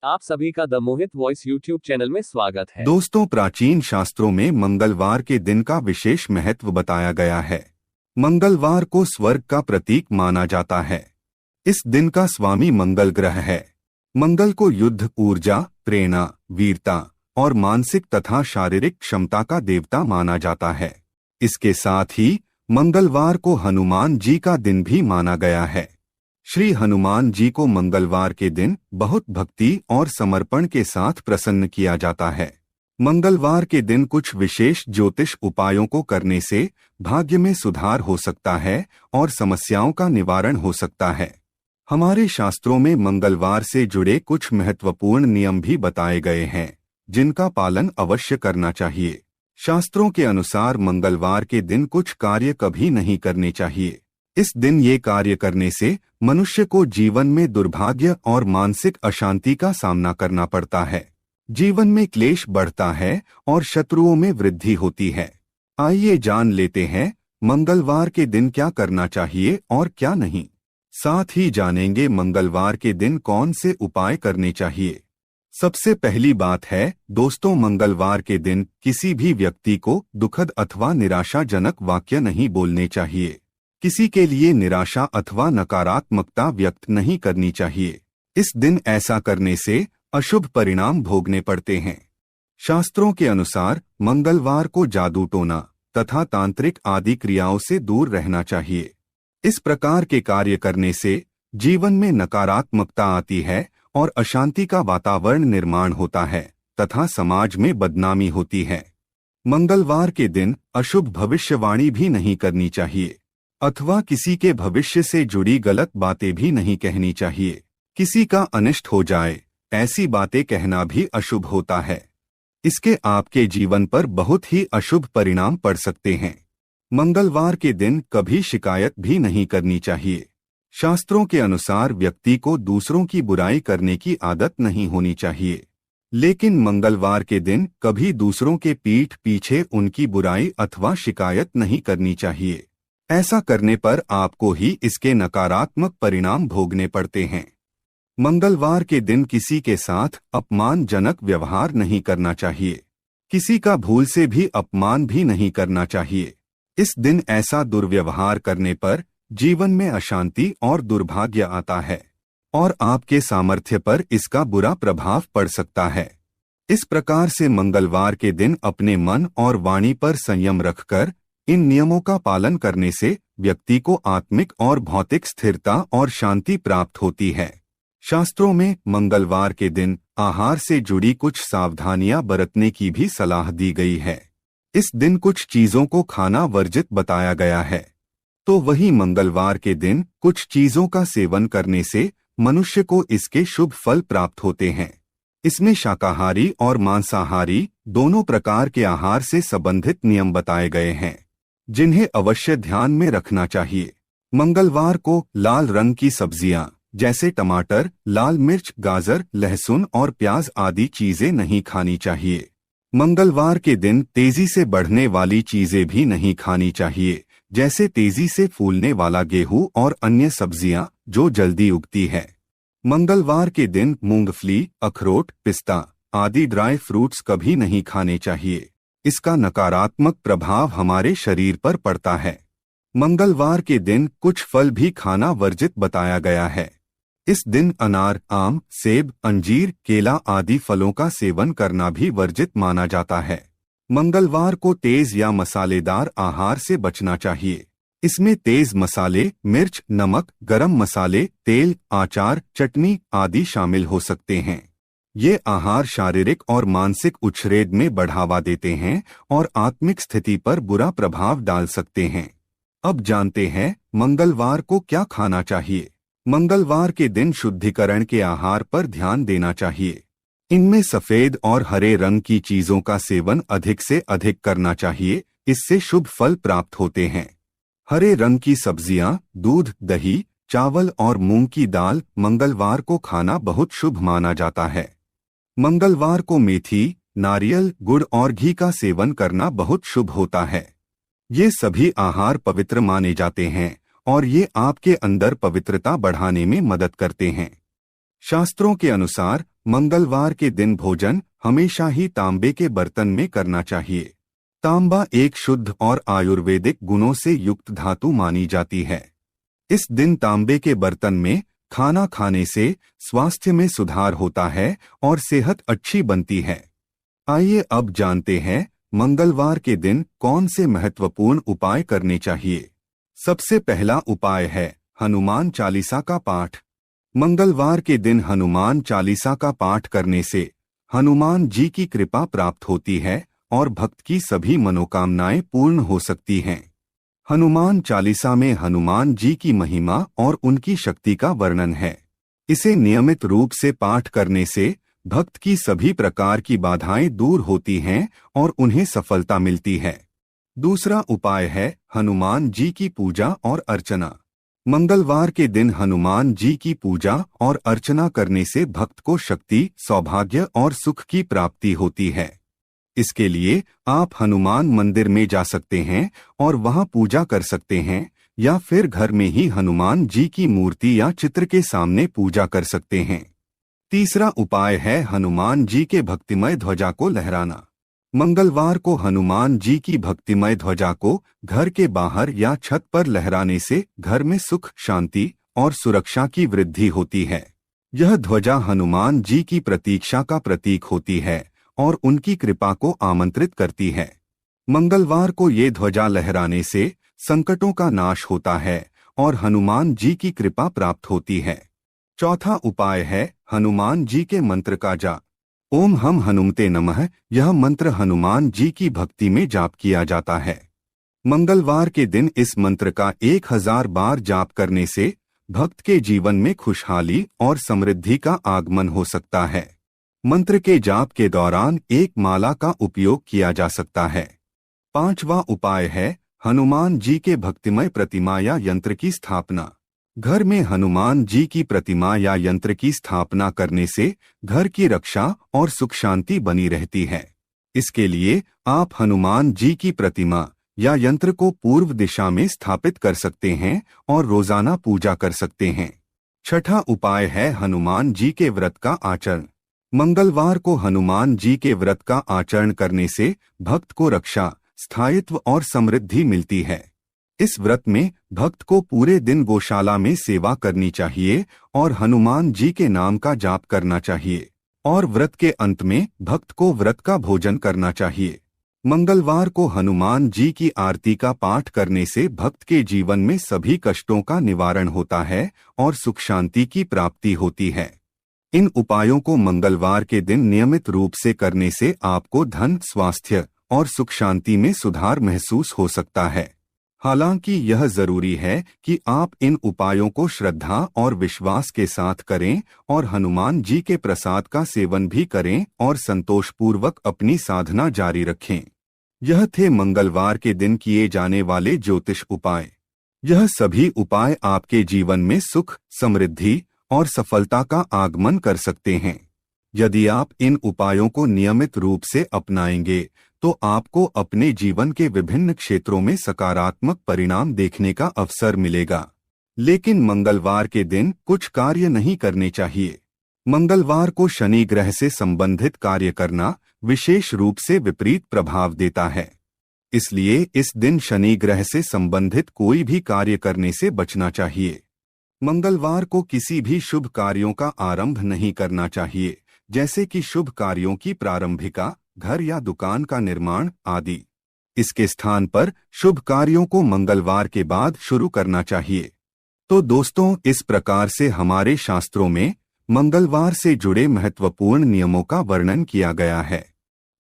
आप सभी का the Mohit voice YouTube channel में स्वागत है। दोस्तों, प्राचीन शास्त्रों में मंगलवार के दिन का विशेष महत्व बताया गया है। मंगलवार को स्वर्ग का प्रतीक माना जाता है। इस दिन का स्वामी मंगल ग्रह है। मंगल को युद्ध, ऊर्जा, प्रेरणा, वीरता और मानसिक तथा शारीरिक क्षमता का देवता माना जाता है। इसके साथ ही मंगलवार को हनुमान जी का दिन भी माना गया है। श्री हनुमान जी को मंगलवार के दिन बहुत भक्ति और समर्पण के साथ प्रसन्न किया जाता है। मंगलवार के दिन कुछ विशेष ज्योतिष उपायों को करने से भाग्य में सुधार हो सकता है और समस्याओं का निवारण हो सकता है। हमारे शास्त्रों में मंगलवार से जुड़े कुछ महत्वपूर्ण नियम भी बताए गए हैं, जिनका पालन अवश्य करना चाहिए। शास्त्रों के अनुसार मंगलवार के दिन कुछ कार्य कभी नहीं करने चाहिए। इस दिन ये कार्य करने से मनुष्य को जीवन में दुर्भाग्य और मानसिक अशांति का सामना करना पड़ता है। जीवन में क्लेश बढ़ता है और शत्रुओं में वृद्धि होती है। आइए जान लेते हैं मंगलवार के दिन क्या करना चाहिए और क्या नहीं। साथ ही जानेंगे मंगलवार के दिन कौन से उपाय करने चाहिए। सबसे पहली बात है दोस्तों, मंगलवार के दिन किसी भी व्यक्ति को दुखद अथवा निराशाजनक वाक्य नहीं बोलने चाहिए। किसी के लिए निराशा अथवा नकारात्मकता व्यक्त नहीं करनी चाहिए। इस दिन ऐसा करने से अशुभ परिणाम भोगने पड़ते हैं। शास्त्रों के अनुसार मंगलवार को जादू टोना तथा तांत्रिक आदि क्रियाओं से दूर रहना चाहिए। इस प्रकार के कार्य करने से जीवन में नकारात्मकता आती है और अशांति का वातावरण निर्माण होता है तथा समाज में बदनामी होती है। मंगलवार के दिन अशुभ भविष्यवाणी भी नहीं करनी चाहिए अथवा किसी के भविष्य से जुड़ी गलत बातें भी नहीं कहनी चाहिए। किसी का अनिष्ट हो जाए ऐसी बातें कहना भी अशुभ होता है। इसके आपके जीवन पर बहुत ही अशुभ परिणाम पड़ सकते हैं। मंगलवार के दिन कभी शिकायत भी नहीं करनी चाहिए। शास्त्रों के अनुसार व्यक्ति को दूसरों की बुराई करने की आदत नहीं होनी चाहिए, लेकिन मंगलवार के दिन कभी दूसरों के पीठ पीछे उनकी बुराई अथवा शिकायत नहीं करनी चाहिए। ऐसा करने पर आपको ही इसके नकारात्मक परिणाम भोगने पड़ते हैं। मंगलवार के दिन किसी के साथ अपमानजनक व्यवहार नहीं करना चाहिए। किसी का भूल से भी अपमान भी नहीं करना चाहिए। इस दिन ऐसा दुर्व्यवहार करने पर जीवन में अशांति और दुर्भाग्य आता है और आपके सामर्थ्य पर इसका बुरा प्रभाव पड़ सकता है। इस प्रकार से मंगलवार के दिन अपने मन और वाणी पर संयम रखकर इन नियमों का पालन करने से व्यक्ति को आत्मिक और भौतिक स्थिरता और शांति प्राप्त होती है। शास्त्रों में मंगलवार के दिन आहार से जुड़ी कुछ सावधानियां बरतने की भी सलाह दी गई है। इस दिन कुछ चीजों को खाना वर्जित बताया गया है, तो वही मंगलवार के दिन कुछ चीजों का सेवन करने से मनुष्य को इसके शुभ फल प्राप्त होते हैं। इसमें शाकाहारी और मांसाहारी दोनों प्रकार के आहार से संबंधित नियम बताए गए हैं, जिन्हें अवश्य ध्यान में रखना चाहिए। मंगलवार को लाल रंग की सब्जियां जैसे टमाटर, लाल मिर्च, गाजर, लहसुन और प्याज आदि चीजें नहीं खानी चाहिए। मंगलवार के दिन तेजी से बढ़ने वाली चीजें भी नहीं खानी चाहिए, जैसे तेजी से फूलने वाला गेहूं और अन्य सब्जियां जो जल्दी उगती है। मंगलवार के दिन मूंगफली, अखरोट, पिस्ता आदि ड्राई फ्रूट्स कभी नहीं खाने चाहिए। इसका नकारात्मक प्रभाव हमारे शरीर पर पड़ता है। मंगलवार के दिन कुछ फल भी खाना वर्जित बताया गया है। इस दिन अनार, आम, सेब, अंजीर, केला आदि फलों का सेवन करना भी वर्जित माना जाता है। मंगलवार को तेज या मसालेदार आहार से बचना चाहिए। इसमें तेज मसाले, मिर्च, नमक, गरम मसाले, तेल, अचार, चटनी आदि शामिल हो सकते हैं। ये आहार शारीरिक और मानसिक उच्छेद में बढ़ावा देते हैं और आत्मिक स्थिति पर बुरा प्रभाव डाल सकते हैं। अब जानते हैं मंगलवार को क्या खाना चाहिए। मंगलवार के दिन शुद्धिकरण के आहार पर ध्यान देना चाहिए। इनमें सफेद और हरे रंग की चीजों का सेवन अधिक से अधिक करना चाहिए। इससे शुभ फल प्राप्त होते हैं। हरे रंग की सब्जियां, दूध, दही, चावल और मूंग की दाल मंगलवार को खाना बहुत शुभ माना जाता है। मंगलवार को मेथी, नारियल, गुड़ और घी का सेवन करना बहुत शुभ होता है। ये सभी आहार पवित्र माने जाते हैं और ये आपके अंदर पवित्रता बढ़ाने में मदद करते हैं। शास्त्रों के अनुसार मंगलवार के दिन भोजन हमेशा ही तांबे के बर्तन में करना चाहिए। तांबा एक शुद्ध और आयुर्वेदिक गुणों से युक्त धातु मानी जाती है। इस दिन तांबे के बर्तन में खाना खाने से स्वास्थ्य में सुधार होता है और सेहत अच्छी बनती है। आइए अब जानते हैं मंगलवार के दिन कौन से महत्वपूर्ण उपाय करने चाहिए। सबसे पहला उपाय है हनुमान चालीसा का पाठ। मंगलवार के दिन हनुमान चालीसा का पाठ करने से हनुमान जी की कृपा प्राप्त होती है और भक्त की सभी मनोकामनाएं पूर्ण हो सकती हैं। हनुमान चालीसा में हनुमान जी की महिमा और उनकी शक्ति का वर्णन है। इसे नियमित रूप से पाठ करने से भक्त की सभी प्रकार की बाधाएं दूर होती हैं और उन्हें सफलता मिलती है। दूसरा उपाय है हनुमान जी की पूजा और अर्चना। मंगलवार के दिन हनुमान जी की पूजा और अर्चना करने से भक्त को शक्ति, सौभाग्य और सुख की प्राप्ति होती है। इसके लिए आप हनुमान मंदिर में जा सकते हैं और वहां पूजा कर सकते हैं, या फिर घर में ही हनुमान जी की मूर्ति या चित्र के सामने पूजा कर सकते हैं। तीसरा उपाय है हनुमान जी के भक्तिमय ध्वजा को लहराना। मंगलवार को हनुमान जी की भक्तिमय ध्वजा को घर के बाहर या छत पर लहराने से घर में सुख, शांति और सुरक्षा की वृद्धि होती है। यह ध्वजा हनुमान जी की प्रतीक्षा का प्रतीक होती है और उनकी कृपा को आमंत्रित करती है। मंगलवार को ये ध्वजा लहराने से संकटों का नाश होता है और हनुमान जी की कृपा प्राप्त होती है। चौथा उपाय है हनुमान जी के मंत्र का जाप। ओम हम हनुमते नमः यह मंत्र हनुमान जी की भक्ति में जाप किया जाता है। मंगलवार के दिन इस मंत्र का 1000 बार जाप करने से भक्त के जीवन में खुशहाली और समृद्धि का आगमन हो सकता है। मंत्र के जाप के दौरान एक माला का उपयोग किया जा सकता है। पांचवा उपाय है हनुमान जी के भक्तिमय प्रतिमा या यंत्र की स्थापना। घर में हनुमान जी की प्रतिमा या यंत्र की स्थापना करने से घर की रक्षा और सुख शांति बनी रहती है। इसके लिए आप हनुमान जी की प्रतिमा या यंत्र को पूर्व दिशा में स्थापित कर सकते हैं और रोजाना पूजा कर सकते हैं। छठा उपाय है हनुमान जी के व्रत का आचरण। मंगलवार को हनुमान जी के व्रत का आचरण करने से भक्त को रक्षा, स्थायित्व और समृद्धि मिलती है। इस व्रत में भक्त को पूरे दिन गौशाला में सेवा करनी चाहिए और हनुमान जी के नाम का जाप करना चाहिए, और व्रत के अंत में भक्त को व्रत का भोजन करना चाहिए। मंगलवार को हनुमान जी की आरती का पाठ करने से भक्त के जीवन में सभी कष्टों का निवारण होता है और सुख शांति की प्राप्ति होती है। इन उपायों को मंगलवार के दिन नियमित रूप से करने से आपको धन, स्वास्थ्य और सुख शांति में सुधार महसूस हो सकता है। हालांकि यह जरूरी है कि आप इन उपायों को श्रद्धा और विश्वास के साथ करें और हनुमान जी के प्रसाद का सेवन भी करें और संतोषपूर्वक अपनी साधना जारी रखें। यह थे मंगलवार के दिन किए जाने वाले ज्योतिष उपाय। यह सभी उपाय आपके जीवन में सुख, समृद्धि और सफलता का आगमन कर सकते हैं। यदि आप इन उपायों को नियमित रूप से अपनाएंगे तो आपको अपने जीवन के विभिन्न क्षेत्रों में सकारात्मक परिणाम देखने का अवसर मिलेगा। लेकिन मंगलवार के दिन कुछ कार्य नहीं करने चाहिए। मंगलवार को शनि ग्रह से संबंधित कार्य करना विशेष रूप से विपरीत प्रभाव देता है। इसलिए इस दिन शनि ग्रह से संबंधित कोई भी कार्य करने से बचना चाहिए। मंगलवार को किसी भी शुभ कार्यों का आरंभ नहीं करना चाहिए, जैसे कि शुभ कार्यों की प्रारंभिका, घर या दुकान का निर्माण आदि। इसके स्थान पर शुभ कार्यों को मंगलवार के बाद शुरू करना चाहिए। तो दोस्तों, इस प्रकार से हमारे शास्त्रों में मंगलवार से जुड़े महत्वपूर्ण नियमों का वर्णन किया गया है।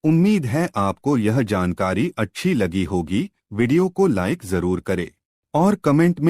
उम्मीद है आपको यह जानकारी अच्छी लगी होगी। वीडियो को लाइक जरूर करें और कमेंट में